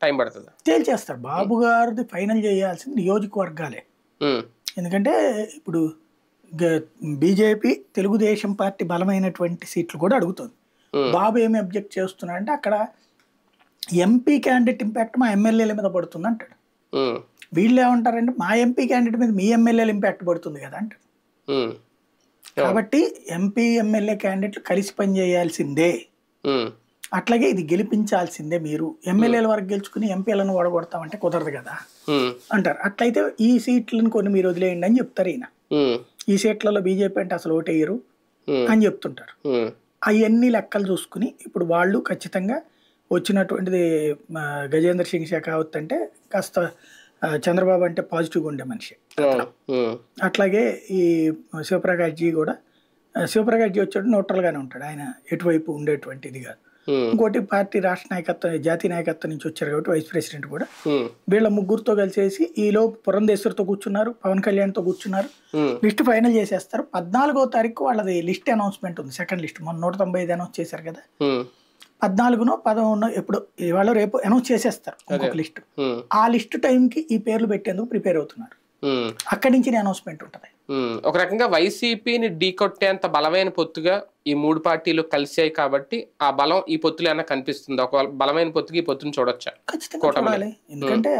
Time పడుతుంది. తేల్చేస్తారు. బాబు గారిది final చేయాల్సింది నియోజకవర్గాలే. ఎందుకంటే ఇప్పుడు బీజేపీ తెలుగుదేశం పార్టీ బలమైనటువంటి సీట్లు కూడా అడుగుతుంది. బాబు ఏమి అబ్జెక్ట్ చేస్తున్నాడంటే అక్కడ ఎంపీ క్యాండిడేట్ ఇంపాక్ట్ మా ఎమ్మెల్యేల మీద పడుతుంది అంటాడు. వీళ్ళు ఏమంటారంటే మా ఎంపీ క్యాండిడేట్ మీద మీ ఎమ్మెల్యేల ఇంపాక్ట్ పడుతుంది కదా అంటాడు. కాబట్టి ఎంపీ ఎమ్మెల్యే క్యాండిడేట్లు కలిసి పనిచేయాల్సిందే, అట్లాగే ఇది గెలిపించాల్సిందే. మీరు ఎమ్మెల్యేల వరకు గెలుచుకుని ఎంపీలను ఓడగొడతామంటే కుదరదు కదా అంటారు. అట్లయితే ఈ సీట్లను కొన్ని మీరు వదిలేయండి అని చెప్తారు. ఈయన ఈ సీట్లలో బీజేపీ అంటే అసలు ఓటేయరు అని చెప్తుంటారు. అవన్నీ లెక్కలు చూసుకుని ఇప్పుడు వాళ్ళు ఖచ్చితంగా వచ్చినటువంటిది గజేంద్ర సింగ్ షెకావత్ అంటే కాస్త చంద్రబాబు అంటే పాజిటివ్గా ఉండే మనిషి. అట్లాగే ఈ శివప్రకాష్ జీ కూడా, శివప్రకాష్ జీ వచ్చాడు న్యూట్రల్గానే ఉంటాడు, ఆయన ఎటువైపు ఉండేటువంటిది కాదు. ఇంకోటి పార్టీ రాష్ట్ర నాయకత్వం జాతీయ నాయకత్వం నుంచి వచ్చారు కాబట్టి వైస్ ప్రెసిడెంట్ కూడా వీళ్ళ ముగ్గురుతో కలిసేసి ఈలోపు పురంధేశ్వరితో కూర్చున్నారు, పవన్ కళ్యాణ్తో కూర్చున్నారు, లిస్ట్ ఫైనల్ చేసేస్తారు. 14వ తారీఖు వాళ్ళది లిస్ట్ అనౌన్స్మెంట్ ఉంది, సెకండ్ లిస్ట్. మొన్న 195 అనౌన్స్ చేశారు కదా, 14నో 11నో ఎప్పుడు ఇవాళ రేపు అనౌన్స్ చేసేస్తారు ఇంకొక లిస్ట్. ఆ లిస్ట్ టైంకి ఈ పేర్లు పెట్టేందుకు ప్రిపేర్ అవుతున్నారు. అక్కడి నుంచి అనౌన్స్మెంట్ ఉంటుంది. ఒక రకంగా వైసీపీని ఢీకొట్టేంత బలమైన పొత్తుగా ఈ మూడు పార్టీలు కలిసాయి కాబట్టి ఆ బలం ఈ పొత్తులు ఏమైనా కనిపిస్తుంది. ఒక బలమైన పొత్తుకి ఈ పొత్తుని చూడొచ్చా? ఖచ్చితంగా చూడాలి. ఎందుకంటే